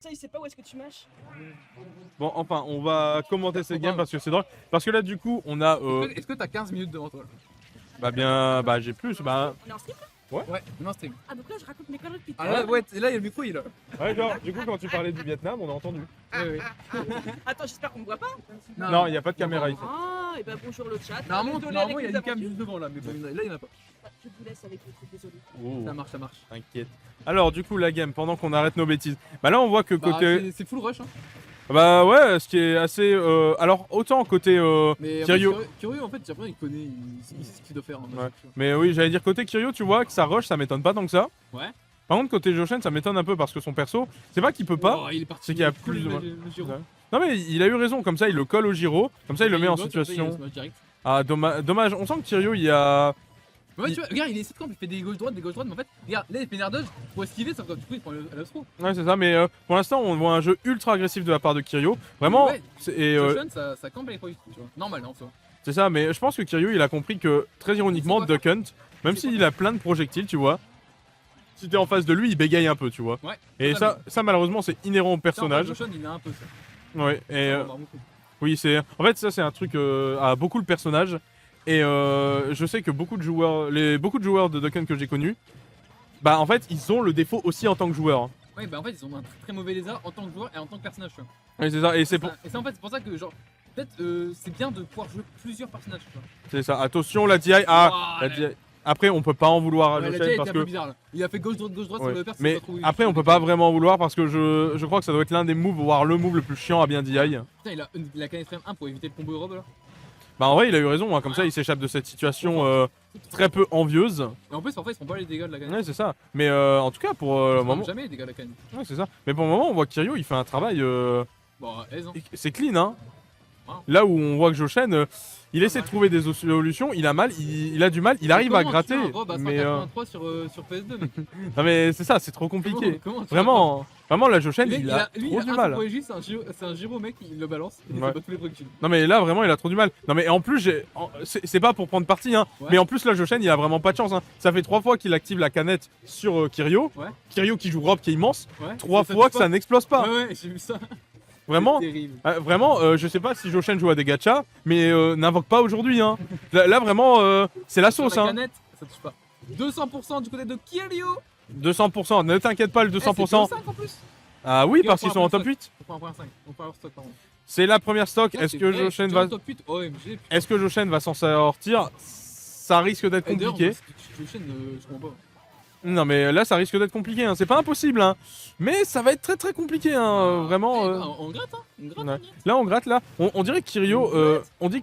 Ça, il sait pas où est-ce que tu mâches. Bon, enfin, on va commenter cette game parce que c'est drôle. Parce que là, du coup, on a. Est-ce que t'as 15 minutes devant toi? Bah, j'ai plus. Bah, On est en stream là? Ouais, non, stream. Ah, donc là, je raconte mes conneries depuis tout Ah à l'heure. là, ouais, là, il y a le micro, il est là. ouais, genre, du coup, quand tu parlais du Vietnam, on a entendu. Ouais. Attends, j'espère qu'on me voit pas. Non, il n'y a pas de caméra ici. Ah, et ben bonjour le chat. Normalement, Désolé il y a avec une les cam aventures. juste devant là, mais bon, là, il y en a pas. Je vous laisse avec le truc, désolé. Oh, Ça marche. t'inquiète. Alors, du coup, la game, pendant qu'on arrête nos bêtises. Bah, là, on voit que Bah, côté. c'est full rush, hein. Bah, ouais, ce qui est assez. Alors, autant côté. Mais Kiryu. Kiryu, en fait, j'ai l'impression qu'il connaît, il sait ce qu'il doit faire. Hein, Ouais. Mais oui, j'allais dire côté Kiryu, tu vois, que ça rush, ça m'étonne pas tant que ça. Ouais. Par contre, côté Joshen, ça m'étonne un peu parce que son perso, c'est pas qu'il peut pas. Oh, il est parti. c'est qu'il y a plus de mal. Non, mais il a eu raison, comme ça, il le colle au Giro. Comme ça, il le met en situation. Ah, dommage. On sent que Kiryu, il y a. Ouais, tu vois, regarde, il essaie de camp, il fait des gauches-droites, mais en fait, regarde, là, il fait nerdage pour esquiver, sauf que du coup, il prend la throw. Ouais, c'est ça, mais pour l'instant, on voit un jeu ultra agressif de la part de Kiryu. Vraiment. Ouais. Et, Joshen, ça campe les points, tu vois. Normal, non, ça. c'est ça, mais je pense que Kiryu, il a compris que, très ironiquement, Duck Hunt, même s'il a plein de projectiles, tu vois, si t'es en face de lui, il bégaye un peu, tu vois. Ouais. Et ça, malheureusement, c'est inhérent au personnage. Joshen, il a un peu ça. Ouais, et. Ça va beaucoup. Oui, c'est. En fait, ça, c'est un truc à beaucoup le personnage. Et je sais que beaucoup de joueurs de Duck Hunt que j'ai connus, bah en fait, ils ont le défaut aussi en tant que joueur. Hein. Ouais, bah en fait, ils ont un très mauvais lézard en tant que joueur et en tant que personnage, tu vois. Ouais, c'est ça. Et c'est pour. Et en fait, c'est pour ça que, genre, peut-être c'est bien de pouvoir jouer plusieurs personnages, tu vois. C'est ça. Attention, la DI. Ah, Ouah, la DI. Après, on peut pas en vouloir à Ouais, la Joshen DI parce était un peu que. bizarre là. Il a fait gauche-droite Ouais. sur le perso. Mais après, on peut pas vraiment en vouloir parce que je crois que ça doit être l'un des moves, voire le move le plus chiant à bien DI. Putain, il a canné frame 1 pour éviter le combo robe là. Bah en vrai, il a eu raison. Hein. Comme ça, il s'échappe de cette situation très peu envieuse. Et en plus, parfois, ils se prend pas les dégâts de la canne. Ouais, c'est ça. Mais en tout cas, pour le moment. Jamais les dégâts de la canne. Ouais, c'est ça. Mais pour le moment, on voit que Kiryu, il fait un travail. Bon, aise, hein. C'est clean, hein. Wow. Là où on voit que Joshen, il essaie de trouver des solutions, il a mal, il a du mal, il arrive à gratter. Mais 183 sur PS2, mec. non mais c'est ça, c'est trop compliqué. Comment tu vraiment la Joshen, lui, il a trop du mal. C'est un gyro, mec, il le balance. Il Ouais. fait pas tous les projectiles. Non mais là vraiment il a trop du mal. Non mais en plus c'est pas pour prendre parti hein. Ouais. Mais en plus là Joshen il a vraiment pas de chance hein. Ça fait 3 fois qu'il active la canette sur Kiryu. Ouais. Kiryu qui joue robe qui est immense. Ouais. 3 Ça fois touche que pas. ça n'explose pas. Ouais, j'ai vu ça. Vraiment. C'est terrible. Vraiment, je sais pas si Joshen joue à des gachas, mais n'invoque pas aujourd'hui. Hein. Là, vraiment, c'est la sauce. Sur la Hein. canette, ça touche pas. 200% du côté de Kiryu. 200%, ne t'inquiète pas, le 200%. C'est 5 en plus. Ah oui, Et parce on qu'ils prend sont en un top 8. On prend un 1.5. On prend un stock, pardon. C'est la première stock. Ouais, Est-ce c'est que vrai, Joshen tu es va, en top 8 OMG. putain. est-ce que Joshen va s'en sortir? Ça risque d'être Et d'ailleurs, compliqué. Joshen, je comprends pas. Non, mais là, ça risque d'être compliqué. Hein. C'est pas impossible, hein. Mais ça va être très très compliqué, hein. Vraiment. On gratte, hein. On gratte, Ouais. on gratte. Là, on gratte là. On dirait que Kiryu, on dirait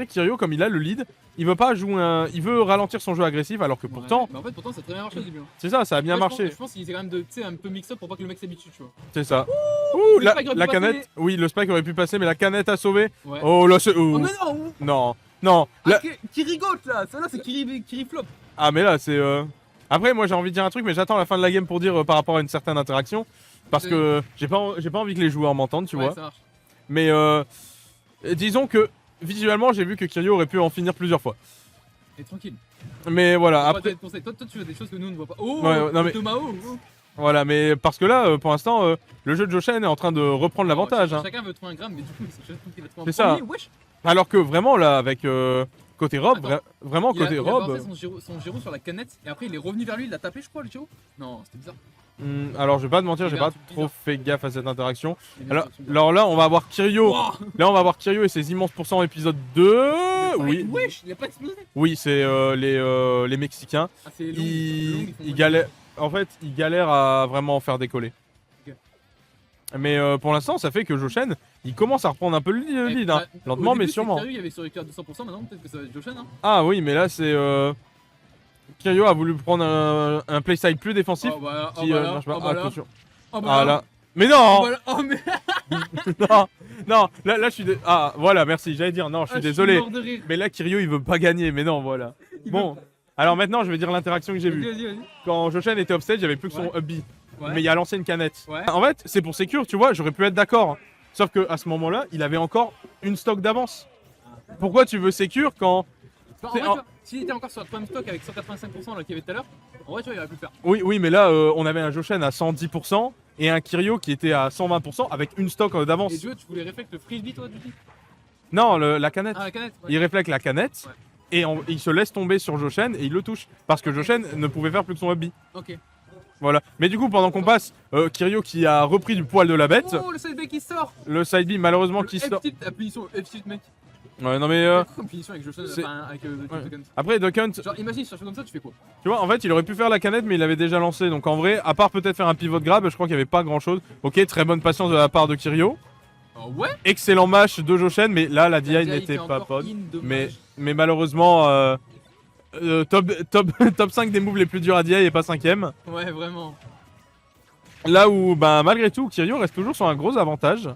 que Kiryu, comme il a le lead, il veut pas jouer il veut ralentir son jeu agressif, alors que pourtant, Ouais. Mais en fait, pourtant, ça a très bien marché au début. hein. c'est ça a bien Ouais, marché. Je pense qu'il essaie quand même de, tu sais, un peu mix-up pour pas que le mec s'habitue, tu vois. C'est ça. Ouh, le la, spike aurait pu la passer. canette. Oui, le spike aurait pu passer, mais la canette a sauvé. Ouais. Oh là, c'est. Oh, oh. mais non. Non, non. Là... Qui rigote là. Celle-là, c'est Kiri flop. Ah, mais là, c'est. Après, moi, j'ai envie de dire un truc, mais j'attends la fin de la game pour dire par rapport à une certaine interaction, parce que j'ai pas envie que les joueurs m'entendent, tu Ouais, vois. ça marche. Mais disons que visuellement, j'ai vu que Kiryu aurait pu en finir plusieurs fois. Et tranquille. Mais voilà, Après, après. toi, tu vois des choses que nous on ne voit pas. Oh, Ouais, non, mais- Tomao. Voilà, mais parce que là, pour l'instant, le jeu de Joshen est en train de reprendre l'avantage. Hein. Chacun veut trouver un gramme, mais du coup, c'est chacun qui va trouver un C'est ça. premier, wesh. Alors que vraiment, là, avec côté robe, Attends. vraiment côté Il a robe. balancé son gyro sur la canette et après il est revenu vers lui, il l'a tapé, je crois, le gyro. Non, c'était bizarre. Alors, je vais pas te mentir, Il j'ai y avait pas un truc trop bizarre. fait gaffe à cette interaction. Il y avait Alors, une situation bizarre. alors là, on va avoir Kiryu. Wouah. Là, on va avoir Kiryu et ses immenses pourcents épisode 2. Oui, Wesh, il a pas explosé. oui, c'est les Mexicains. Ah, c'est long. Ils galèrent. En fait, ils galèrent à vraiment faire décoller. Ok. Mais pour l'instant, ça fait que Joshen, il commence à reprendre un peu le lead, hein. Lentement, mais sûrement. Il y avait sur les cartes 200%, maintenant peut-être que ça va être Joshen. Hein. Ah oui, mais là, c'est. Kiryu a voulu prendre un playstyle plus défensif. Oh, voilà, qui marche pas. oh, voilà. Attention. Oh, Ah voilà. là. Mais non! Oh, voilà. Oh, mais Non, non, là je suis Ah voilà, merci, j'allais dire non, je suis désolé. mort de rire. Mais là Kiryu il veut pas gagner, mais non, voilà. Bon, alors maintenant je vais dire l'interaction que j'ai vue. Vas-y. Quand Joshen était offstage, j'avais plus que son Ouais. up B. Ouais. Mais il a lancé une canette. Ouais. En fait, c'est pour sécure, tu vois, j'aurais pu être d'accord. Sauf que à ce moment-là, il avait encore une stock d'avance. Pourquoi tu veux sécure quand En C'est vrai, en- tu vois, s'il était encore sur le prime stock avec 185% là qu'il y avait tout à l'heure, en vrai, tu vois, il aurait pu le faire. Oui, mais là on avait un Joshen à 110%. et un Kiryu qui était à 120% avec une stock d'avance. Et tu vois, tu voulais réfléchir le frisbee, toi, du coup? Non, la canette. Ah, la canette. Ouais. Il réfléchit la canette Ouais. et il se laisse tomber sur Joshen et il le touche. Parce que Joshen ne pouvait faire plus que son up B. Ok. Voilà. Mais du coup, pendant qu'on passe, Kiryu qui a repris du poil de la bête. Oh, le side B qui sort. Le side B malheureusement qui sort. F-tilt, appuie sur F-tilt, mec. Ouais, non mais. Comme punition avec Joshen, c'est- enfin, avec Ouais. Duck Hunt. Après, Duck Hunt, Genre, imagine, sur un jeu comme ça, tu fais quoi? tu vois, en fait, il aurait pu faire la canette, mais il avait déjà lancé. Donc en vrai, à part peut-être faire un pivot grab, je crois qu'il n'y avait pas grand chose. Ok, très bonne patience de la part de Kiryu. Oh, ouais. Excellent match de Joshen, mais là, la DI n'était pas bonne. Mais malheureusement, top 5 des moves les plus durs à DI et pas 5ème. Ouais, vraiment. Là où, bah, malgré tout, Kiryu reste toujours sur un gros avantage,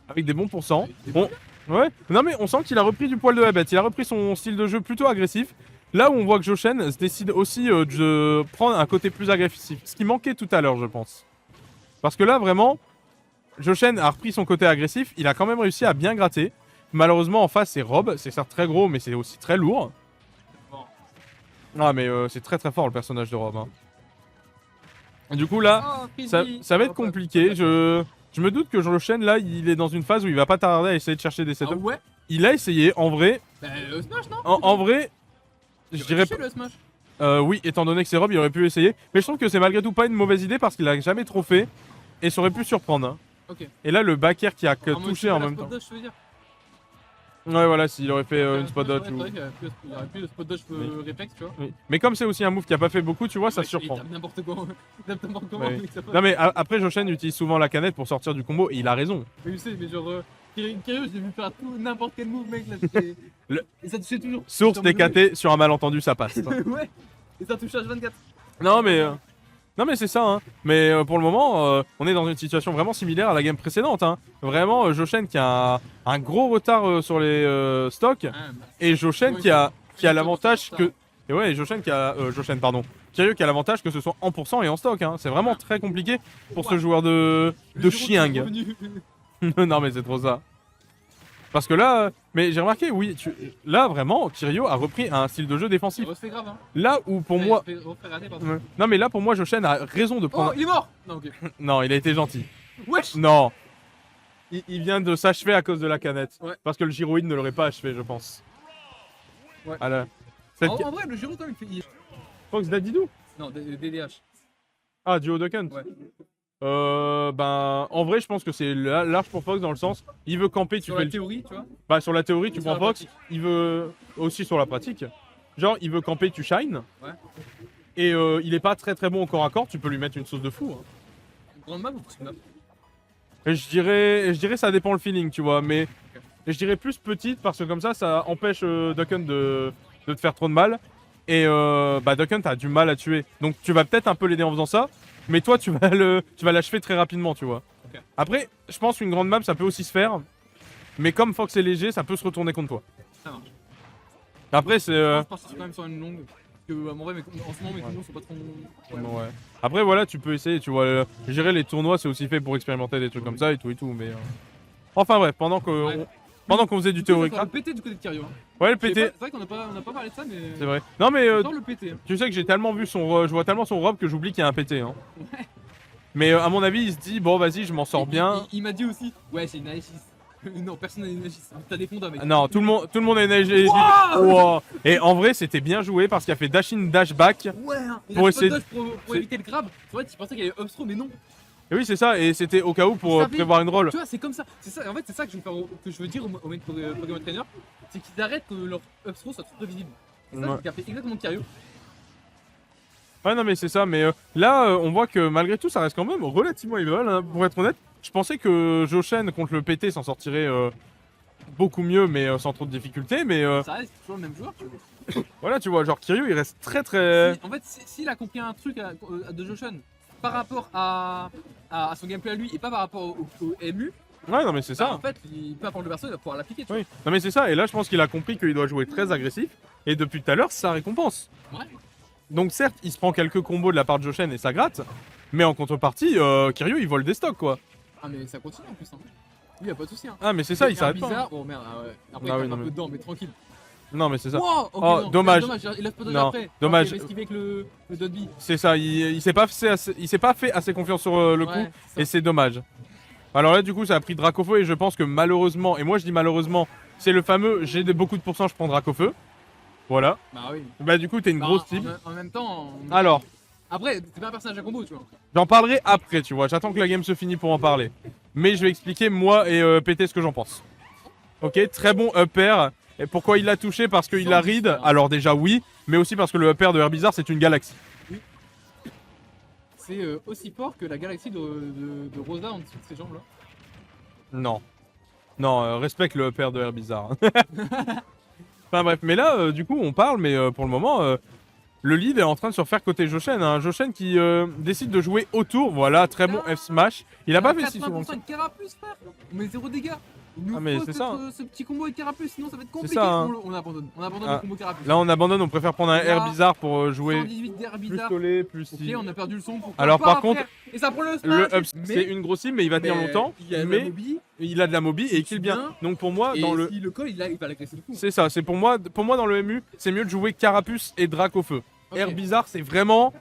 avec des bons pourcents. Bon, ouais, non mais on sent qu'il a repris du poil de la bête, il a repris son style de jeu plutôt agressif. Là où on voit que Joshen se décide aussi de prendre un côté plus agressif, ce qui manquait tout à l'heure, je pense. Parce que là, vraiment, Joshen a repris son côté agressif, il a quand même réussi à bien gratter. Malheureusement, en face, c'est Rob, c'est certes très gros, mais c'est aussi très lourd. Ah, mais c'est très très fort le personnage de Rob. Hein. Du coup, là, Oh, ça va être Oh, compliqué. Je me doute que Joshen, là, il est dans une phase où il va pas tarder à essayer de chercher des Ah setups. ouais. Il a essayé, en vrai. Bah, le smash, non? En vrai, je dirais. le smash. Oui, étant donné que c'est Rob, il aurait pu essayer. Mais je trouve que c'est malgré tout pas une mauvaise idée parce qu'il a jamais trop fait. Et ça aurait pu surprendre. Hein. Ok. Et là, le back air qui a mode touché en super même spot temps. dodge, je veux dire. Ouais, voilà, s'il aurait fait une spot dodge. Ouais, ou- c'est vrai qu'il y aurait plus le spot dodge réflexe, tu vois. Oui. Mais comme c'est aussi un move qui a pas fait beaucoup, tu vois, ça Ouais, surprend. Il tape n'importe comment. Il tape n'importe comment Ouais. avec sa pote. Non, mais après, Joshen utilise souvent la canette pour sortir du combo et il a raison. Mais tu sais, mais genre. Kiryu, je l'ai vu faire tout, n'importe quel move, mec. Là, c'était- Le- Et ça touchait toujours. Source Genre, DKT sur un malentendu, ça passe. Ouais. Et ça touche H24. Non mais c'est ça hein. Mais pour le moment on est dans une situation vraiment similaire à la game précédente hein. Vraiment Joshen qui a un gros retard sur les stocks Ah, bah, et Joshen oui, qui a oui, l'avantage ça. que et ouais Joshen qui a Joshen pardon. Kiryu qui a l'avantage que ce soit en pourcent et en stock hein. C'est vraiment très compliqué pour ce Ouais. joueur de le jour où Chiang. tu es revenu. Non mais c'est trop ça. Parce que là mais j'ai remarqué oui là vraiment Kiryu a repris un style de jeu Ça défensif. refait grave, hein. Là où pour Ouais, moi il se fait rater, pardon. Ouais. Non mais là pour moi Joshen a raison de Oh, prendre il est mort. Non, ok. Non, il a été gentil. Wesh. Non. Il vient de s'achever à cause de la canette. Ouais. Parce que le gyroïde ne l'aurait pas achevé, je pense. Ouais. Voilà. Cette En vrai, le Giro, quand même, il fait. Fox Dadidou. Non, DDH. Ah, duo Duck Hunt. Ouais. Ben, en vrai, je pense que c'est large pour Fox dans le sens, il veut camper, tu Sur fais la le... théorie, tu vois. Bah, sur la théorie, tu Sur prends la Fox. pratique. Il veut aussi sur la pratique. Genre, il veut camper, tu shine. Ouais. Et il est pas très très bon au corps à corps, tu peux lui mettre une sauce de fou. Hein. Grande map ou petite map? Et je dirais ça dépend le feeling, tu vois, mais je dirais plus petite parce que comme ça empêche Duck Hunt de te faire trop de mal. Et bah Duck Hunt a du mal à tuer. Donc tu vas peut-être un peu l'aider en faisant ça, mais toi tu vas l'achever très rapidement, tu vois. Ok. Après, je pense qu'une grande map ça peut aussi se faire, mais comme Fox est léger, ça peut se retourner contre toi. Ça marche. Après c'est Je pense que c'est quand même sur une longue. Parce que, en vrai, en ce moment, mes combos sont pas trop. ouais. Après voilà, tu peux essayer, tu vois. Je dirais les tournois c'est aussi fait pour expérimenter des trucs comme ça et tout, mais. Enfin bref, pendant qu'on faisait du théorique. Le PT du côté de Kiryu. Hein. Ouais, le Je sais PT. pas, c'est vrai qu'on a pas parlé de ça, mais. C'est vrai. Non mais J'adore le PT. Hein. tu sais que j'ai tellement vu je vois tellement son robe que j'oublie qu'il y a un PT. Hein. Ouais. Mais à mon avis, il se dit bon vas-y, je m'en sors bien. Il m'a dit aussi. Ouais, c'est une Aegis. Non, personne n'a une Aegis. T'as des condas, mec. Non, tout le monde est neigé. Wow. Et en vrai, c'était bien joué parce qu'il a fait dash in dash back. Ouais, hein. Il Pour a essayer spot dodge pour c'est- éviter le grab. En fait, tu pensais qu'il y avait upstro, mais non. Et oui, c'est ça. Et c'était au cas où pour Il savait. prévoir une roll. Tu vois, c'est comme ça. C'est ça. En fait, c'est ça que je veux dire au Pokémon Trainer. C'est qu'ils arrêtent que leur upstro soit trop prévisible. C'est ça Ouais. qui a fait exactement Kiryu. Ouais, non mais c'est ça. Mais là, on voit que malgré tout, ça reste quand même relativement égal. Hein, pour être honnête, je pensais que Joshen contre le PT s'en sortirait beaucoup mieux, mais sans trop de difficultés. Mais Ça reste toujours le même joueur, tu vois. voilà, tu vois, genre Kiryu, il reste très très. En fait, s'il a compris un truc de Joshen par rapport à son gameplay à lui et pas par rapport au MU, Ouais, non mais c'est bah, ça. en fait, il peut apprendre le perso, il va pouvoir l'appliquer. Tu vois. Oui. Non mais c'est ça. Et là, je pense qu'il a compris qu'il doit jouer très agressif. Et depuis tout à l'heure, ça récompense. Ouais. Donc certes, il se prend quelques combos de la part de Joshen et ça gratte, mais en contrepartie, Kiryu il vole des stocks quoi. Ah, mais ça continue en plus. Hein. Lui, y a pas de soucis. Hein. Ah mais c'est ça, il s'arrête pas. bizarre. hein. Oh merde, ah ouais. Après, Ah il oui, tape non, un peu mais- dedans, mais tranquille. Non, mais c'est ça. Wow, ok, Oh, non, dommage. Il a pas Non, après. dommage. Il a esquivé avec le Dodby. C'est ça, il s'est pas fait assez confiance sur le coup, et c'est dommage. Alors là, du coup, ça a pris Dracofeu, et je pense que malheureusement, et moi je dis malheureusement, c'est le fameux j'ai beaucoup de pourcents, je prends Dracofeu. Voilà. Bah oui. Bah, du coup, t'es une Bah, grosse cible. En même temps. Alors, Après, c'est pas un personnage à combo, tu vois. j'en parlerai après, tu vois. J'attends que la game se finisse pour en parler. Mais je vais expliquer moi et péter ce que j'en pense. Ok, très bon upper. Et pourquoi il l'a touché? Parce qu'il l'a read. Alors déjà oui, mais aussi parce que le upper de Herbizarre c'est une galaxie. C'est aussi fort que la galaxie de Rosa en dessous de ses jambes là. Non. Non, respecte le upper de Herbizarre. Enfin bref, mais là du coup on parle, mais pour le moment le lead est en train de se refaire côté Joshen. Hein. Joshen qui décide de jouer autour. Voilà, très bon F smash. Il a pas fait si souvent que ça. de carapuce, frère. On met 0 dégâts. Il nous Ah, mais faut c'est ça. ce petit combo avec carapuce, sinon ça va être compliqué. ça, hein. On abandonne. On abandonne Ah. le combo carapuce. Là on abandonne, on préfère prendre un Là, Herbizarre pour jouer 118 d'air plus bizarre. tollé, plus Ok, si. on a perdu le son. Pourquoi Alors, pas, par contre, frère. Et ça prend le Le smash. up, c'est une grosse cible, mais il va tenir longtemps. Il y a mais la mobi, il a de la mobi et il kill bien. bien. Donc pour moi, et dans le. si le call, il va l'agresser le coup. C'est ça, c'est pour moi dans le MU, c'est mieux de jouer Carapuce et Dracofeu. Ok. Herbizarre, c'est vraiment.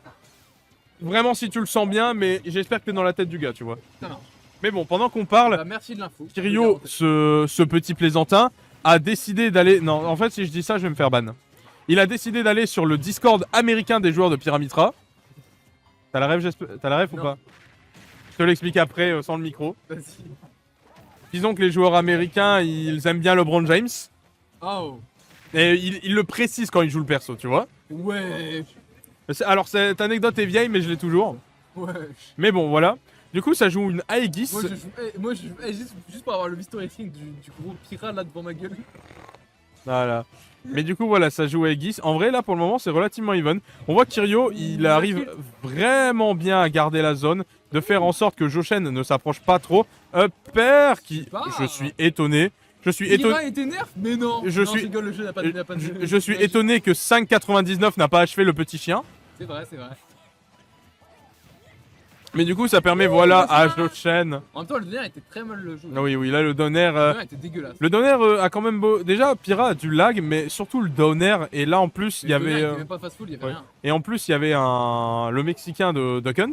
Vraiment si tu le sens bien, mais j'espère que t'es dans la tête du gars, tu vois. Ça marche. Mais bon, pendant qu'on parle, Bah, merci de l'info. Kirio, ce petit plaisantin, a décidé d'aller. Non, en fait, si je dis ça, je vais me faire ban. Il a décidé d'aller sur le Discord américain des joueurs de Pyramitra. T'as la rêve, j'espère. T'as la rêve ou Non. pas? Je te l'explique après sans le micro. Vas-y. Disons que les joueurs américains, ils aiment bien LeBron James. Oh. Et ils le précisent quand ils jouent le perso, tu vois. Ouais. Alors, cette anecdote est vieille, mais je l'ai toujours. Ouais. Mais bon, voilà. Du coup, ça joue une Aegis. Moi, juste pour avoir le mystery rating du gros pirate là devant ma gueule. Voilà. Mais du coup, voilà, ça joue Aegis. En vrai, là, pour le moment, c'est relativement even. On voit Kirio, il arrive vraiment bien à garder la zone, de faire en sorte que Joshen ne s'approche pas trop. Upper qui... Je suis étonné. Je suis étonné. Kira était nerf, mais non. Je Non, suis- rigole, le jeu n'a pas de. Je suis étonné que 5,99 n'a pas achevé le petit chien. C'est vrai, c'est vrai. Mais du coup, ça permet, voilà, à Joshen. En même temps, le dernier était très mal joué. Ah oui, oui, là, le donner. Le dernier était dégueulasse. Le donner a quand même beau. Déjà, Pyra a du lag, mais surtout le donner. Et là, en plus, il y Le dernier, avait. était même pas fast food, il y avait ouais. rien. Et en plus, il y avait le Mexicain de Duck Hunt.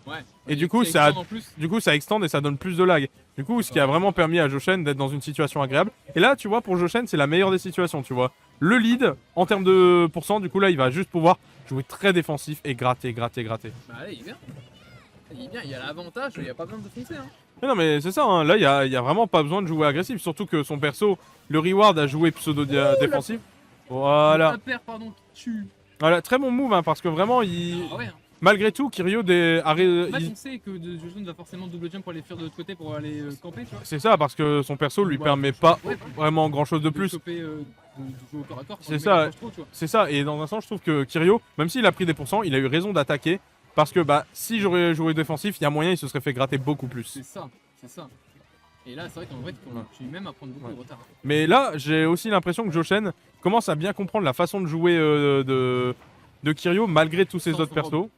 Ouais. Et du coup, ça. ça, En plus. du coup, ça extend et ça donne plus de lag. Du coup, ce qui a vraiment permis à Joshen d'être dans une situation agréable. Et là, tu vois, pour Joshen, c'est la meilleure des situations, tu vois. Le lead, en termes de pourcent, du coup, là, il va juste pouvoir jouer très défensif et gratter. Bah, là, il est bien. Il est bien, il y a l'avantage, il n'y a pas besoin de foncer. Hein. Mais non, mais c'est ça, hein. Là, il y a vraiment pas besoin de jouer agressif. Surtout que son perso, le reward a joué pseudo-défensif. Voilà. Un père, pardon, qui tue. Voilà, très bon move, hein, parce que vraiment, il... Ah ouais. Hein. malgré tout, Kirio, Là, on sait que Joshen va forcément double jump pour aller fuir de l'autre côté pour aller camper, tu vois. c'est ça, parce que son perso lui Ouais, permet pas ouais. vraiment grand chose de plus. Choper, de jouer au corps à corps. C'est ça. C'est ça, et dans un sens, je trouve que Kirio, même s'il a pris des pourcents, il a eu raison d'attaquer. Parce que bah, si j'aurais joué défensif, il y a moyen, il se serait fait gratter beaucoup plus. C'est ça, c'est ça. Et là, c'est vrai qu'en vrai, tu continues même à prendre beaucoup de retard. Mais là, j'ai aussi l'impression que Joshen commence à bien comprendre la façon de jouer de Kirio, malgré tous ses Sans autres son persos.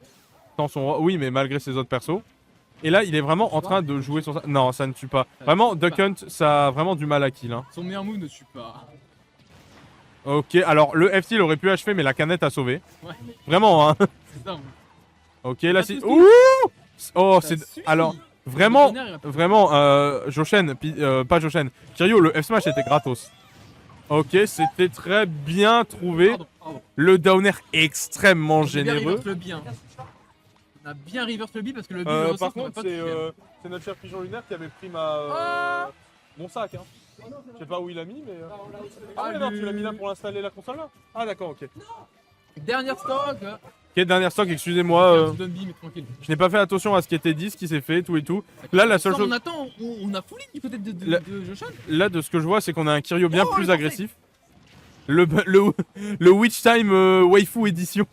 Sans son... Oui, mais malgré ses autres persos. Et là, il est vraiment en train de jouer sur ça. Non, ça ne tue pas. Ça Vraiment, ne tue Duck Hunt, ça a vraiment du mal à kill. Hein. Son meilleur move ne tue pas. Ok, alors le F-Tilt aurait pu achever, mais la canette a sauvé. Ouais, Vraiment, hein. c'est ça. Ok, là Ça c'est. suffit. Ouh. Oh, Ça c'est. suffit. Alors, vraiment, Le tonnerre, il va- vraiment, Joshen, pas Joshen. Kirio, le F-Smash était gratos. Ok, c'était très bien trouvé. Pardon. Le downer extrêmement On a bien généreux. reverse le bi, hein. On a bien reverse le bi parce que le bi, le ressort, Par on va contre, pas toucher, hein. c'est notre cher pigeon lunaire qui avait pris mon sac. Hein. Je sais pas où il a mis, mais. Ah, mais non, tu l'as mis là pour installer la console là. Ah, d'accord, ok. Dernière stock. Ok, dernière stock, excusez-moi. Tu donnes bi, mais tranquille. Je n'ai pas fait attention à ce qui était dit, ce qui s'est fait, tout et tout. Là, la seule chose. On attend, on a fully du côté de Joshen. Là, de ce que je vois, c'est qu'on a un Kirio bien Oh, plus le agressif. Le Witch Time Waifu Edition.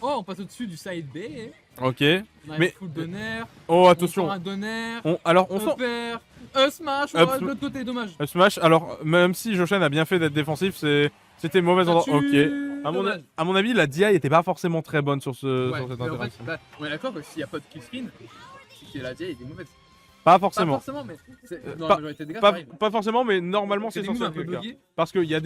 Oh, on passe au-dessus du side B. Ok. On a Mais- full donner. Oh, attention. Un donner. Alors, on sent. Upper. Smash. Up- De l'autre côté, dommage. Smash, alors, même si Joshen a bien fait d'être défensif, c'était mauvais Ça endroit. tue, Ok. dommage. À mon avis, la DI était pas forcément très bonne sur, Ouais, sur cette mais en fait, interaction. bah, on est d'accord que s'il n'y a pas de kill screen, c'est que la DI est mauvaise. Pas Pas forcément. forcément, mais dans pas- la majorité des cas, Pas, ça arrive. pas forcément, mais normalement, c'est des censé moves un être peu le cas. buggés. Parce qu'il y a des